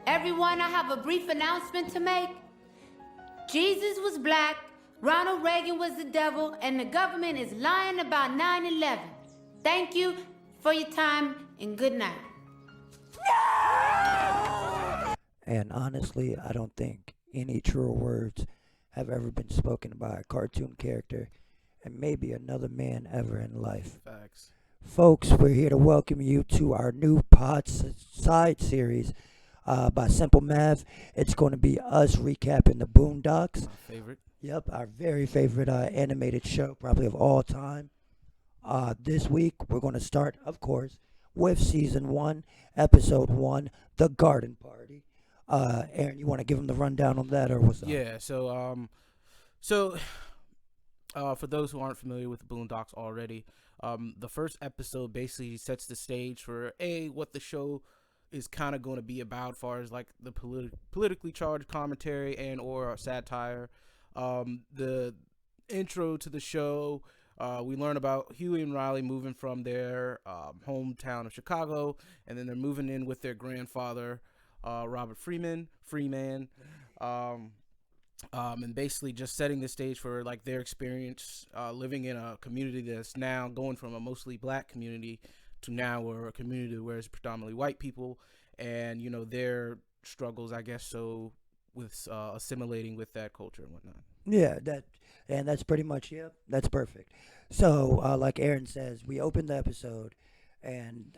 Everyone, I have a brief announcement to make. Jesus was black, Ronald Reagan was the devil, and the government is lying about 9/11. Thank you for your time, and good night. And honestly, I don't think any truer words have ever been spoken by a cartoon character and maybe another man ever in life. Facts. Folks, we're here to welcome you to our new Side series by Simple Math. It's going to be us recapping the Boondocks. My favorite. Yep, our very favorite animated show, probably of all time. This week, we're going to start, of course, with Season 1, Episode 1, The Garden Party. Aaron, you want to give them the rundown on that, or what's up? Yeah. For those who aren't familiar with the Boondocks already, the first episode basically sets the stage for what the show is kind of going to be about, as far as like the politically charged commentary and or satire. The intro to the show, we learn about Huey and Riley moving from their hometown of Chicago, and then they're moving in with their grandfather, Robert Freeman, and basically just setting the stage for like their experience living in a community that's now going from a mostly black community to now we're a community where it's predominantly white people, and you know their struggles, I guess, so with assimilating with that culture and whatnot. Yeah, that's pretty much, yep, that's perfect. So, like Aaron says, we open the episode, and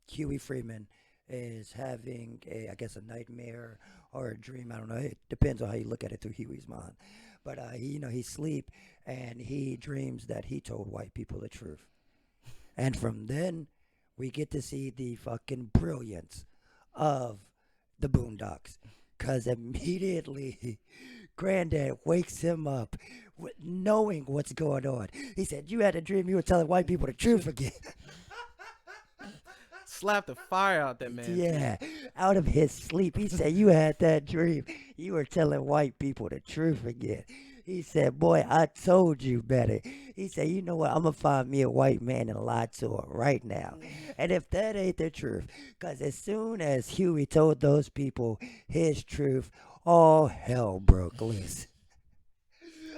Huey Freeman is having I guess a nightmare or a dream. I don't know. It depends on how you look at it through Huey's mind. But he sleep and he dreams that he told white people the truth. And from then, we get to see the fucking brilliance of the Boondocks. Because immediately, Granddad wakes him up knowing what's going on. He said, "You had a dream you were telling white people the truth again." Slap the fire out that man. Yeah, out of his sleep. He said, "You had that dream. You were telling white people the truth again." He said, "Boy, I told you better." He said, "You know what? I'm going to find me a white man and lie to him right now." And if that ain't the truth, because as soon as Huey told those people his truth, all hell broke loose.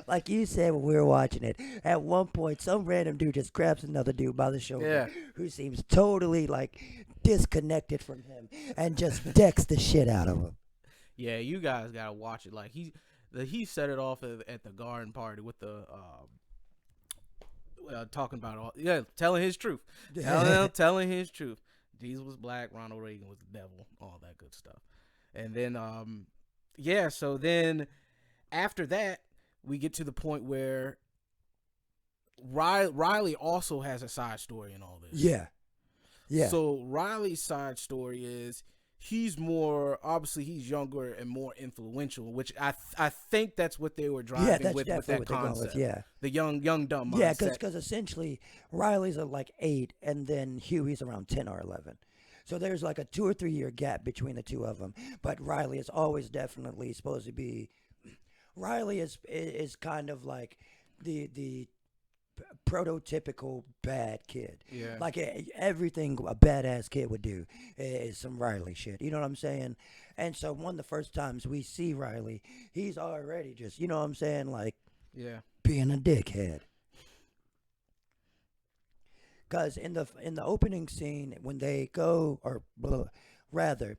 Like you said when we were watching it, at one point, some random dude just grabs another dude by the shoulder who seems totally like disconnected from him and just decks the shit out of him. Yeah, you guys gotta watch it. Like he set it off at the garden party with the talking about telling his truth, telling his truth. Jesus was black, Ronald Reagan was the devil, all that good stuff. And then so then after that, we get to the point where Riley also has a side story in all this. Yeah. So Riley's side story is he's younger and more influential, which I think that's what they were driving with that concept. The young dumb mindset. Yeah, because essentially Riley's like 8 and then Huey's around 10 or 11. So there's like a 2 or 3 year gap between the two of them. But Riley is always definitely supposed to be. Riley is kind of like the prototypical bad kid. Yeah. Like everything a badass kid would do is some Riley shit. You know what I'm saying? And so one of the first times we see Riley, he's already just, you know what I'm saying, like being a dickhead. Because in the opening scene, when they go, rather,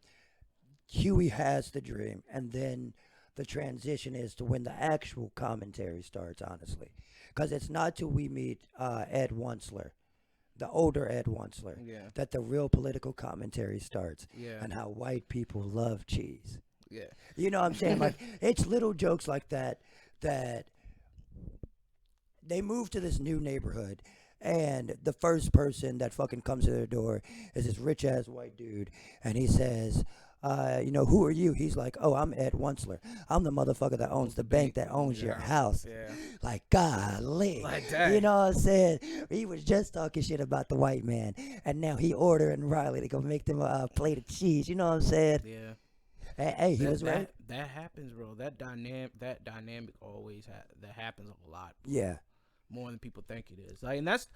Huey has the dream, and then the transition is to when the actual commentary starts, honestly. Because it's not till we meet Ed Wuncler, the older Ed Wuncler, that the real political commentary starts, and how white people love cheese. Yeah. You know what I'm saying? Like, it's little jokes like that they move to this new neighborhood, and the first person that fucking comes to their door is this rich-ass white dude, and he says, who are you? He's like, "Oh, I'm Ed Wuncler. I'm the motherfucker that owns the bank that owns your house." Yeah. Like, golly. Like that. You know what I'm saying? He was just talking shit about the white man, and now he ordering Riley to go make them a plate of cheese. You know what I'm saying? Yeah. Hey, he was right. That happens, bro. That dynamic always that happens a lot, bro. Yeah. More than people think it is. Like, and that's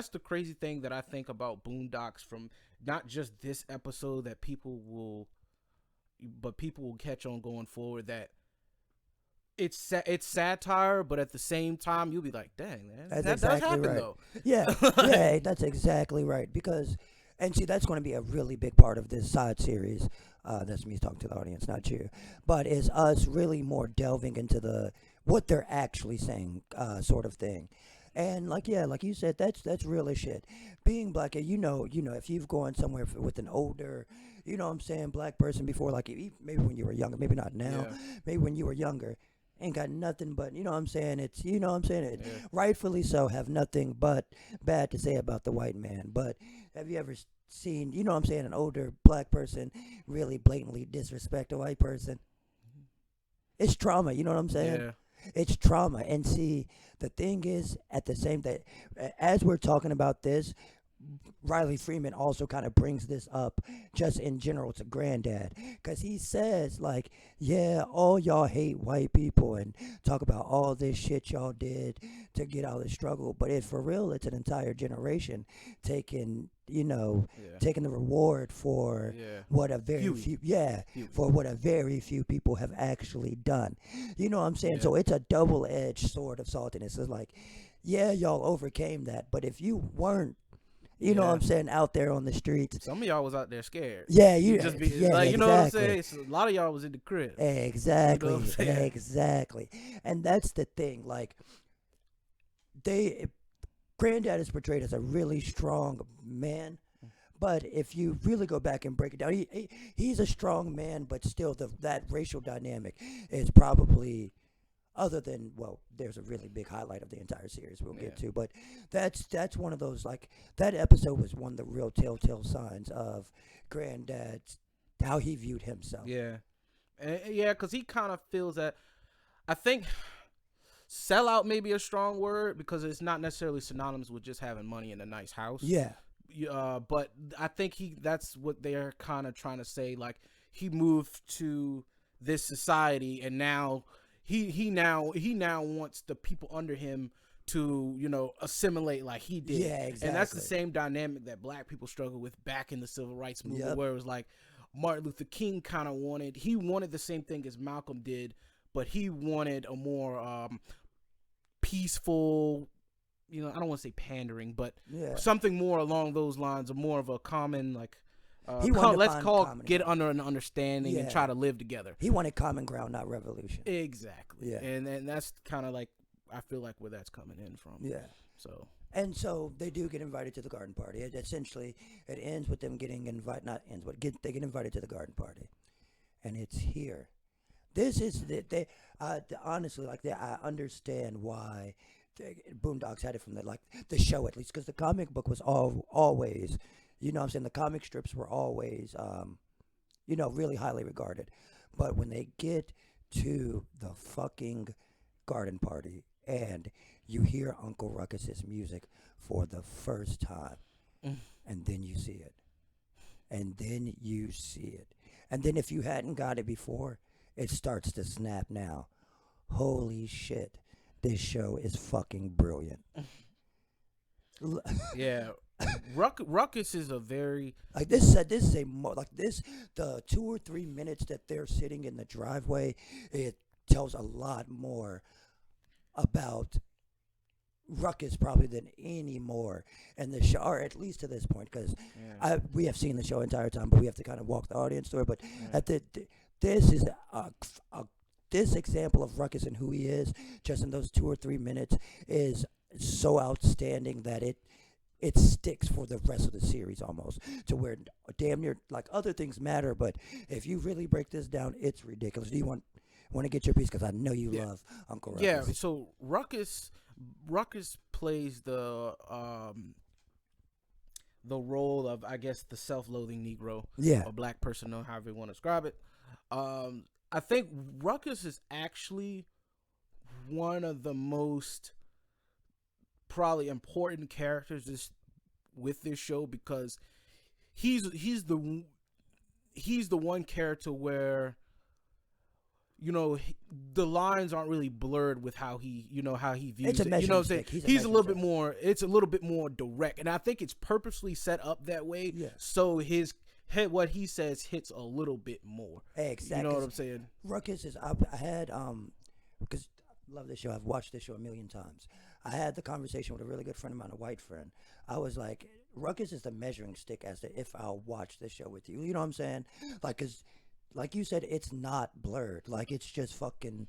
the crazy thing that I think about Boondocks from not just this episode that people will but people will catch on going forward that it's satire, but at the same time you'll be like, dang, man, That's that exactly does happen right. though. Yeah, that's exactly right. Because, and see, that's going to be a really big part of this side series. That's me talking to the audience, not you. But is us really more delving into the what they're actually saying, sort of thing. And like you said, that's real as shit. Being black, if you've gone somewhere with an older, what I'm saying, black person before, like maybe when you were younger, maybe not now, Yeah. maybe when you were younger, ain't got nothing but, what I'm saying, it Yeah. rightfully so, have nothing but bad to say about the white man. But have you ever seen, what I'm saying, an older black person really blatantly disrespect a white person? It's trauma, you know what I'm saying? Yeah. It's trauma. And see, the thing is, at the same that as we're talking about this, Riley Freeman also kind of brings this up just in general to Granddad, because he says, like, yeah, all y'all hate white people and talk about all this shit y'all did to get out of the struggle, but for real, it's an entire generation taking, Yeah. taking the reward for Yeah. what a very Huey. few, Huey. for what a very few people have actually done. You know what I'm saying? Yeah. So it's a double-edged sword of saltiness. It's like, yeah, y'all overcame that, but if you weren't, you know what I'm saying, out there on the streets. Some of y'all was out there scared. Yeah, You just be like, you know what I'm saying? So a lot of y'all was in the crib. Exactly. You know what I'm saying? Exactly. And that's the thing. Like, Granddad is portrayed as a really strong man. But if you really go back and break it down, he's a strong man, but still that racial dynamic is probably, other than, well, there's a really big highlight of the entire series we'll get to, but that's one of those, like, that episode was one of the real telltale signs of Granddad's, how he viewed himself. Yeah. Yeah, because he kind of feels that, I think sellout may be a strong word because it's not necessarily synonymous with just having money in a nice house. Yeah. But I think that's what they're kind of trying to say. Like, he moved to this society and now he now wants the people under him to assimilate like he did. Yeah, exactly. And that's the same dynamic that black people struggled with back in the civil rights movement, where it was like Martin Luther King kind of wanted the same thing as Malcolm did, but he wanted a more peaceful, I don't want to say pandering, but something more along those lines, more of a common, like, get under an understanding and try to live together. He wanted common ground, not revolution. Exactly. Yeah. And that's kind of like, I feel like where that's coming in from. Yeah. So. And so they do get invited to the garden party. Essentially, it ends with them getting invited. Not ends, but they get invited to the garden party, and it's here. This is honestly, like, I understand why Boondocks had it from the show, at least, because the comic book was always, what I'm saying, the comic strips were always, really highly regarded. But when they get to the fucking garden party and you hear Uncle Ruckus's music for the first time, and then you see it, and then you see it, and then if you hadn't got it before, it starts to snap now. Holy shit, this show is fucking brilliant. Yeah. Ruckus is a very, like, the 2 or 3 minutes that they're sitting in the driveway, it tells a lot more about Ruckus probably than any more in the show, or at least to this point, because we have seen the show entire time, but we have to kind of walk the audience through it. But this is this example of Ruckus and who he is, just in those 2 or 3 minutes, is so outstanding that it sticks for the rest of the series, almost, to where damn near, like, other things matter, but if you really break this down, it's ridiculous. Do you want to get your piece, because I know you love Uncle Ruckus? Yeah. So Ruckus plays the role of, I guess, the self-loathing Negro, or black person, or however you want to describe it. I think Ruckus is actually one of the most probably important characters with this show, because he's the one character where, the lines aren't really blurred with how he views it. You know what I'm saying? He's a little bit more. It's a little bit more direct, and I think it's purposely set up that way, so his what he says hits a little bit more. Exactly. You know what I'm saying? Ruckus is. I had because I love this show. I've watched this show a million times. I had the conversation with a really good friend of mine, a white friend. I was like, Ruckus is the measuring stick as to if I'll watch this show with you. You know what I'm saying? Like, 'cause like you said, it's not blurred. Like, it's just fucking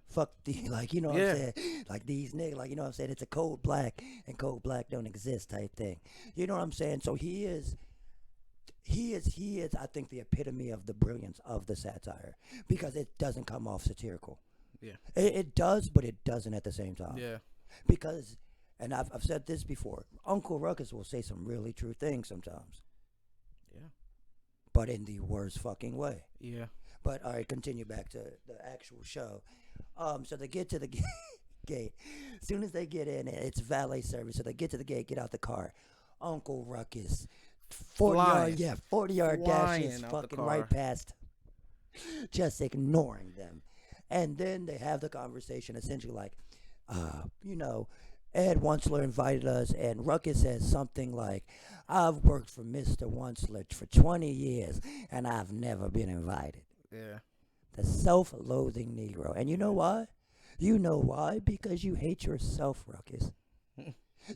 fuck the, like, you know what I'm saying? Like, these niggas, like, you know what I'm saying? It's a cold black, and cold black don't exist type thing. You know what I'm saying? So he is, I think, the epitome of the brilliance of the satire, because it doesn't come off satirical. Yeah. It does, but it doesn't at the same time. Yeah. Because, and I've said this before, Uncle Ruckus will say some really true things sometimes. Yeah. But in the worst fucking way. Yeah. But all right, continue back to the actual show. So they get to the gate. As soon as they get in, it's valet service. So they get to the gate, get out the car. Uncle Ruckus, 40-yard dashes, fucking right past, just ignoring them. And then they have the conversation, essentially like, you know, Ed Wunsler invited us, and Ruckus says something like, I've worked for Mr. Wunsler for 20 years, and I've never been invited. Yeah. The self-loathing Negro. And you know why? You know why? Because you hate yourself, Ruckus.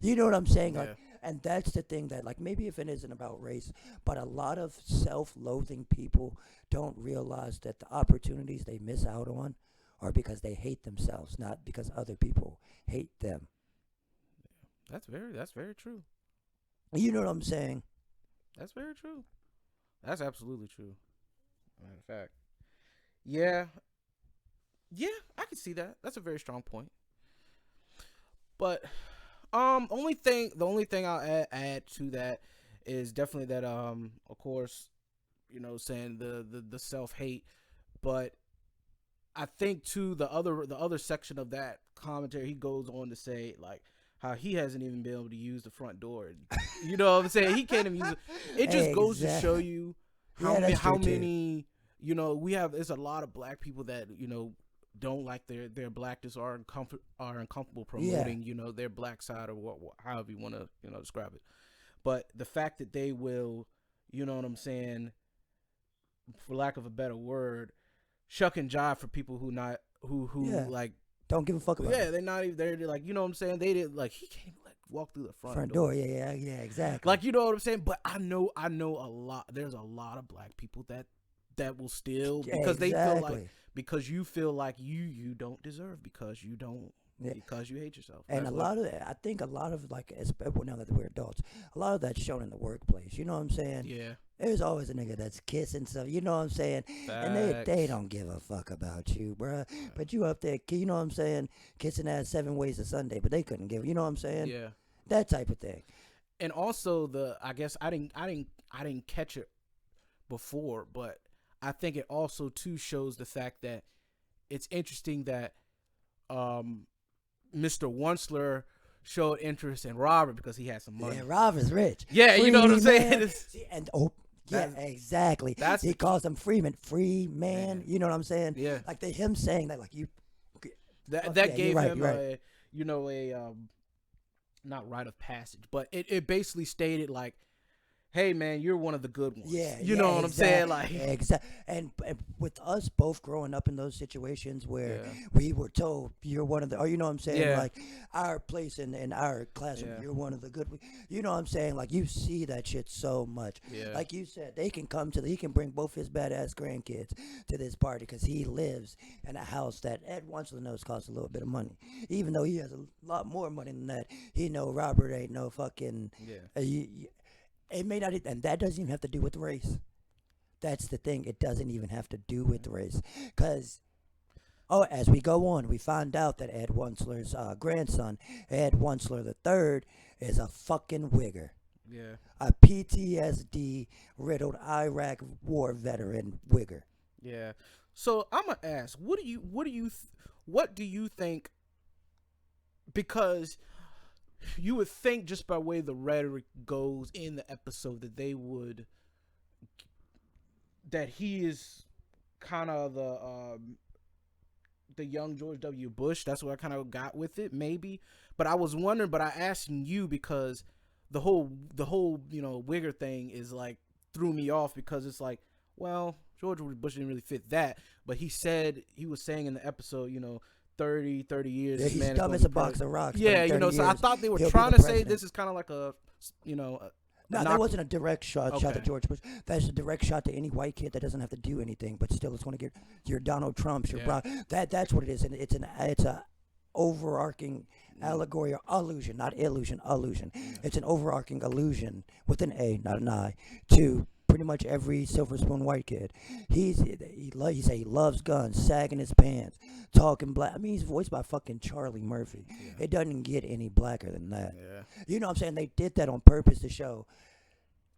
You know what I'm saying? Yeah. Like, and that's the thing that, like, maybe if it isn't about race, but a lot of self-loathing people don't realize that the opportunities they miss out on are because they hate themselves, not because other people hate them. That's very true. You know what I'm saying? That's very true. That's absolutely true. Matter of fact. Yeah. Yeah, I can see that. That's a very strong point. But the only thing I'll add to that is definitely that of course, you know, saying the self-hate, but I think too the other section of that commentary, he goes on to say like how he hasn't even been able to use the front door. You know what I'm saying? He can't even use it. It just goes to show you how many, you know, there's a lot of black people that, you know, don't like their blackness or are uncomfortable promoting, you know, their black side or however you want to, you know, describe it. But the fact that they will, you know what I'm saying, for lack of a better word, shuck and jive for people who like don't give a fuck about it. Yeah, they're not even, they're like, you know what I'm saying, they didn't, like, he can't even like walk through the front door. Yeah, exactly. Like, you know what I'm saying? But I know a lot, there's a lot of black people that will still, because they feel like, because you feel like you don't deserve, because you don't, because you hate yourself. And I think a lot of, like, especially now that we're adults, a lot of that's shown in the workplace. You know what I'm saying? Yeah. There's always a nigga that's kissing stuff. You know what I'm saying? Facts. And they don't give a fuck about you, bruh. Yeah. But you up there, you know what I'm saying? Kissing ass 7 ways to Sunday, but they couldn't give. You know what I'm saying? Yeah. That type of thing. And also I guess I didn't catch it before, but I think it also too shows the fact that it's interesting that Mr. Wunsler showed interest in Robert because he had some money. Yeah, Robert's rich. Yeah, you know what I'm saying? Exactly. He calls him Freeman, free man. You know what I'm saying? Yeah. Like him saying that, like, you. That gave him a not rite of passage, but it basically stated like, hey man, you're one of the good ones. Yeah, you know what I'm saying? Like, exactly. And with us both growing up in those situations where we were told you're one of the, or you know what I'm saying? Yeah. Like our place in our classroom, you're one of the good. You know what I'm saying? Like you see that shit so much. Yeah. Like you said, he can bring both his badass grandkids to this party because he lives in a house that Ed Wunsler knows costs a little bit of money. Even though he has a lot more money than that, he know Robert ain't no fucking. It may not, and that doesn't even have to do with race. That's the thing. It doesn't even have to do with race. Because, as we go on, we find out that Ed Wunsler's grandson, Ed Wunsler III, is a fucking wigger. Yeah. A PTSD-riddled Iraq war veteran wigger. Yeah. So I'm gonna ask, what do you think? Because you would think just by way the rhetoric goes in the episode that he is kind of the young George W. Bush. That's what I kind of got with it, maybe. But I was wondering, but I asked you because the whole you know, wigger thing is like threw me off because it's like, well, George Bush didn't really fit that, but he was saying in the episode, 30 years. Yeah, this he's man is dumb gonna as be a box of rocks. Yeah, but in 30 so I years, thought they were he'll be trying the to say president. this is kind of like a. No, that wasn't a direct shot Okay. to George Bush. That's a direct shot to any white kid that doesn't have to do anything, but still, it's going to get your Donald Trumps, your Yeah. That's what it is, and it's a overarching allegory or allusion, not illusion, allusion. It's an overarching allusion with an A, not an I, to pretty much every silver spoon white kid. He say he loves guns, sagging his pants, talking black. I mean, he's voiced by fucking Charlie Murphy. Yeah. It doesn't get any blacker than that. Yeah. You know what I'm saying? They did that on purpose to show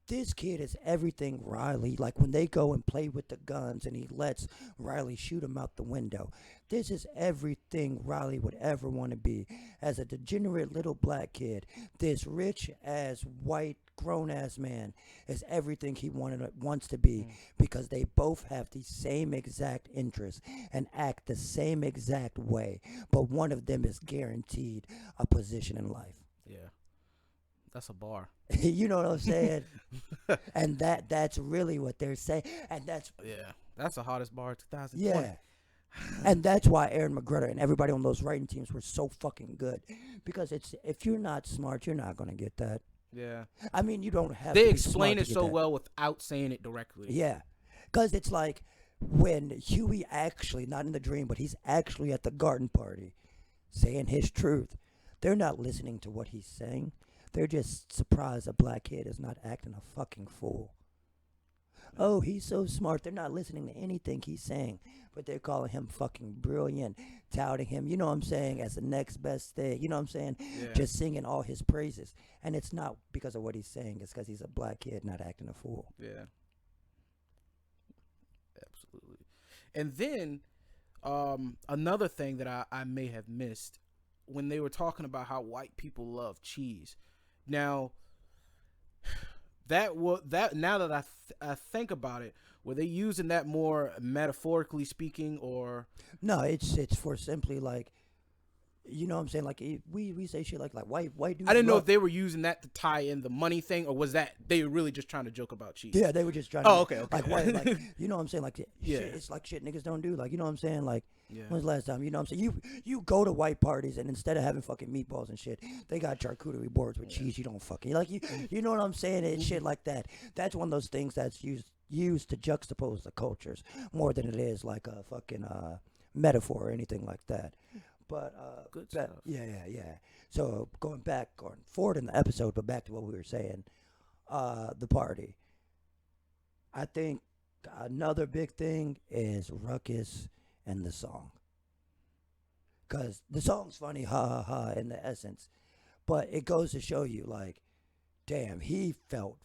this kid is everything Riley. Like when they go and play with the guns and he lets Riley shoot him out the window. This is everything Riley would ever want to be. As a degenerate little black kid, this rich ass white grown ass man is everything he wants to be, because they both have the same exact interests and act the same exact way, but one of them is guaranteed a position in life. Yeah. That's a bar. You know what I'm saying? And that's really what they're saying. And that's the hottest bar of 2020. yeah. And that's why Aaron McGruder and everybody on those writing teams were so fucking good. Because if you're not smart, you're not gonna get that. Yeah. I mean, you don't have They to be explain smart it to get so that. well without saying it directly. Yeah. Because it's like when Huey actually, not in the dream, but he's actually at the garden party saying his truth. They're not listening to what he's saying. They're just surprised a black kid is not acting a fucking fool. Oh, he's so smart. They're not listening to anything he's saying, but they're calling him fucking brilliant, touting him, you know what I'm saying, as the next best thing. You know what I'm saying? Yeah. Just singing all his praises. And it's not because of what he's saying. It's because he's a black kid not acting a fool. Yeah. Absolutely. And then another thing that I may have missed when they were talking about how white people love cheese. Now, now that I think about it, were they using that more metaphorically speaking, or No, it's for simply like, you know what I'm saying? Like we say shit like white dudes. I didn't know love- if they were using that to tie in the money thing, or was that they were really just trying to joke about cheese? Yeah, they were just trying. Oh, to, okay. Like white, like you know what I'm saying? Like Yeah. shit, it's like shit niggas don't do. Like you know what I'm saying? Like Yeah. when's the last time? You know what I'm saying? You go to white parties and instead of having fucking meatballs and shit, they got charcuterie boards with cheese. You don't fucking like you know what I'm saying? And shit like that. That's one of those things that's used to juxtapose the cultures more than it is like a fucking metaphor or anything like that. But Good stuff. yeah. So going forward in the episode, but back to what we were saying, the party. I think another big thing is Ruckus and the song. Cause the song's funny, ha ha ha, in the essence, but it goes to show you, like, damn, he felt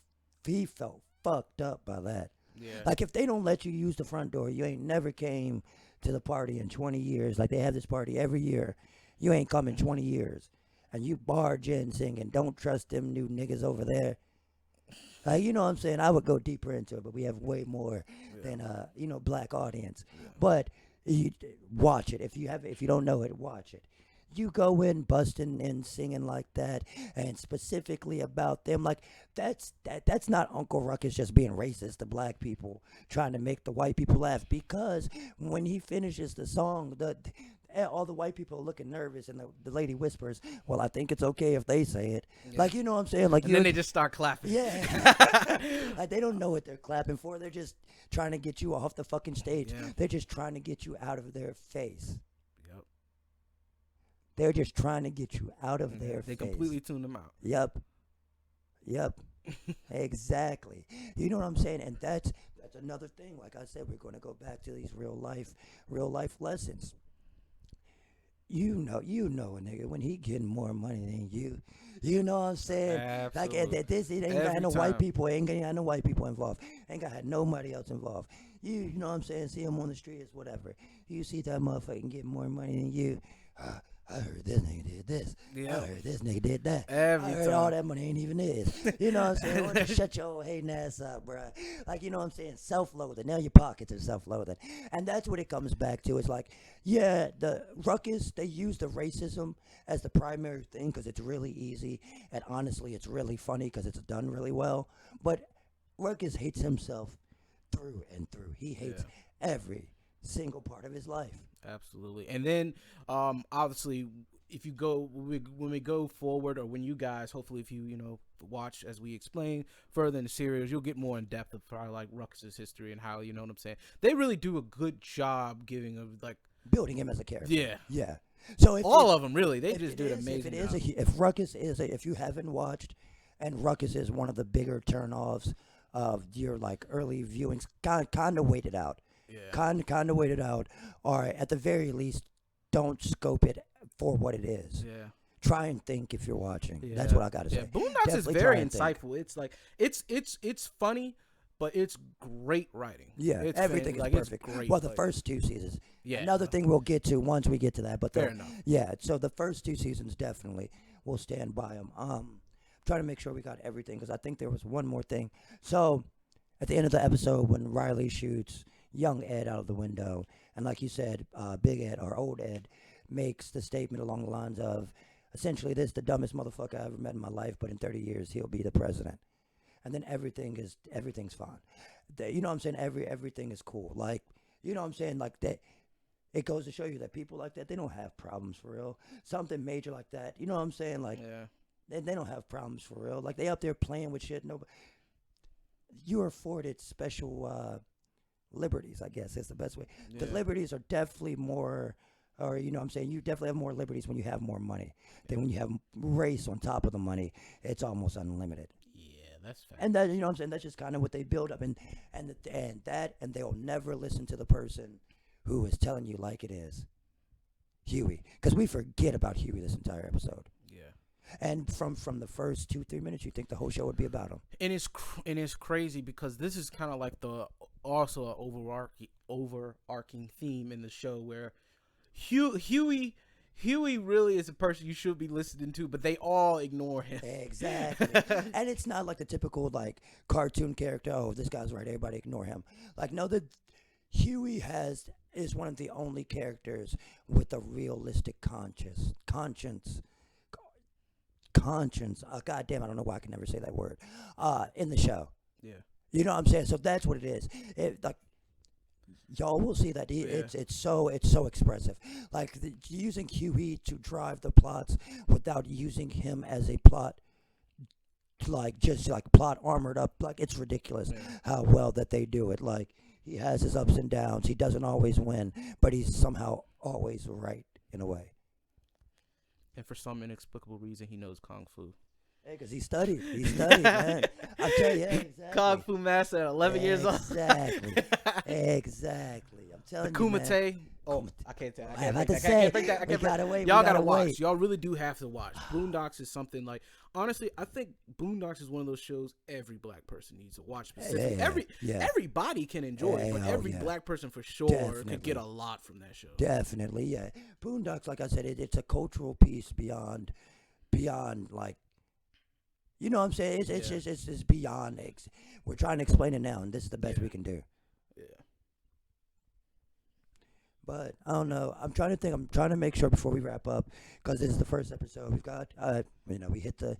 fucked up by that. Yeah. Like if they don't let you use the front door, you ain't never came to the party in 20 years. Like they have this party every year. You ain't come in 20 years. And you barge in singing, don't trust them new niggas over there. You know what I'm saying? I would go deeper into it, but we have way more than black audience. Yeah. But you watch it. If you don't know it, watch it. You go in busting and singing like that, and specifically about them, like that's not Uncle Ruckus just being racist to black people, trying to make the white people laugh. Because when he finishes the song, all the white people are looking nervous, and the lady whispers, "Well, I think it's okay if they say it." Yeah. Like you know what I'm saying? Like And then they just start clapping. yeah. Like they don't know what they're clapping for. They're just trying to get you off the fucking stage. Yeah. They're just trying to get you out of their face. Yep. They're just trying to get you out of their They face. completely tuned them out. Yep. Exactly. You know what I'm saying? And that's another thing. Like I said, we're going to go back to these real life lessons. You know a nigga when he getting more money than you. You know what I'm saying? Absolutely. Like this, it ain't Every got no time. white people. Ain't got no white people involved. Ain't got nobody else involved. You know what I'm saying? See him on the streets, whatever. You see that motherfucking getting more money than you. I heard this nigga did this. Yeah. I heard this nigga did that. Every I heard time. all that money ain't even his. You know what I'm saying? Why don't you shut your old hating ass up, bruh. Like, you know what I'm saying? Self-loathing. Now your pockets are self-loathing. And that's what it comes back to. It's like, yeah, the Ruckus, they use the racism as the primary thing because it's really easy. And honestly, it's really funny because it's done really well. But Ruckus hates himself through and through. He hates Yeah. every single part of his life. Absolutely. And then, obviously, if you go when we go forward, or when you guys, hopefully, if you watch as we explain further in the series, you'll get more in depth of probably like Ruckus's history and how, you know what I'm saying. They really do a good job giving of like Building him as a character. Yeah. Yeah. So if all of them really, they if just it do an is- amazing if it job. is if Ruckus is if you haven't watched, and Ruckus is one of the bigger turnoffs of your like early viewings, kind of wait it out. Yeah. Kind of wait it out, or at the very least, don't scope it for what it is. Yeah. Try and think if you're watching. Yeah. That's what I gotta Yeah, say. Boondocks is Definitely very try and think. insightful. It's like it's funny, but it's great writing. Yeah, It's everything is like, perfect. It's great. Well, the like, first 2 seasons. yeah. Another thing we'll get to once we get to that, but Fair enough. yeah. So the first 2 seasons definitely will stand by them. Trying to make sure we got everything because I think there was one more thing. So at the end of the episode, when Riley shoots young Ed out of the window, and like you said, Big Ed or Old Ed makes the statement along the lines of, essentially, this is the dumbest motherfucker I ever met in my life, but in 30 years he'll be the president. And then everything's fine. You know what I'm saying? Everything is cool. Like, you know what I'm saying? Like that. It goes to show you that people like that, they don't have problems for real. Something major like that, you know what I'm saying? Like, Yeah. they don't have problems for real. Like, they up there playing with shit. Nobody. You are afforded special liberties, I guess is the best way. The Yeah. liberties are definitely more, or you know what I'm saying? You definitely have more liberties when you have more money. Then when you have race on top of the money, it's almost unlimited. Yeah, that's fact. And that, you know what I'm saying? That's just kind of what they build up, and they'll never listen to the person who is telling you like it is, Huey, because we forget about Huey this entire episode. Yeah. And from the first 2-3 minutes, you think the whole show would be about him. And it's crazy because this is kind of like the also an overarching theme in the show where Huey really is a person you should be listening to, but they all ignore him. Exactly. And it's not like the typical like cartoon character. Oh, this guy's right. Everybody ignore him. Like, no, Huey is one of the only characters with a realistic conscience. God damn, I don't know why I can never say that word. In the show. Yeah. You know what I'm saying? So that's what it is. Like, y'all will see that it's so expressive. Like using Huey to drive the plots without using him as a plot, like just like plot armored up. Like, it's ridiculous how well that they do it. Like, he has his ups and downs. He doesn't always win, but he's somehow always right in a way. And for some inexplicable reason, he knows Kung Fu. Hey, because he studied, man. I tell you, exactly. Kung Fu master at 11 years old. Exactly. I'm telling The you, man. Kumite. Oh, I can't tell. I I can't have break to that. I say, can't break that. I we can't break gotta wait. Y'all we gotta watch. wait. Y'all really do have to watch. Boondocks is something like, honestly, I think Boondocks is one of those shows every black person needs to watch. Specifically, everybody can enjoy it, but every black person for sure could get a lot from that show. Definitely, yeah. Boondocks, like I said, it's a cultural piece beyond like, you know what I'm saying? It's beyond. We're trying to explain it now, and this is the best we can do. Yeah. But I don't know. I'm trying to think. I'm trying to make sure before we wrap up, because this is the first episode. We've got, we hit the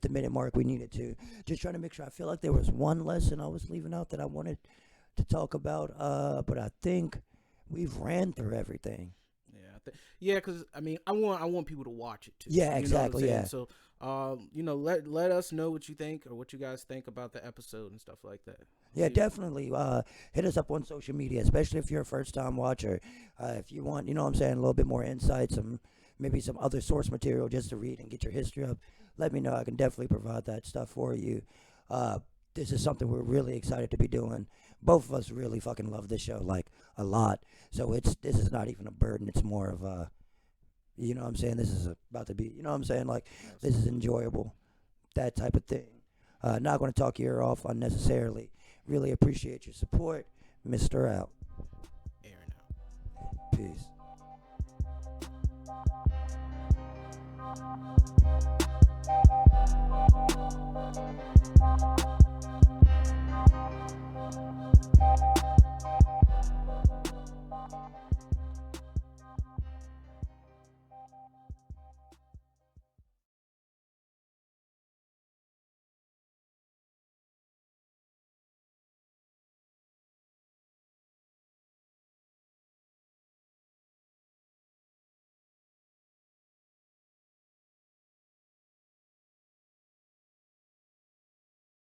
minute mark we needed to. Just trying to make sure. I feel like there was one lesson I was leaving out that I wanted to talk about. But I think we've ran through everything. Yeah, because I mean, I want people to watch it too. Yeah, exactly. Yeah. So, let us know what you think or what you guys think about the episode and stuff like that. Yeah, definitely. Hit us up on social media, especially if you're a first-time watcher. If you want, you know what I'm saying, a little bit more insight, maybe some other source material just to read and get your history up, let me know. I can definitely provide that stuff for you. This is something we're really excited to be doing. Both of us really fucking love this show, like, a lot. So this is not even a burden. It's more of a, you know what I'm saying, this is about to be, you know what I'm saying, like, this is enjoyable, that type of thing. Not going to talk your ear off unnecessarily. Really appreciate your support. Mr. Out. Aaron out. Peace.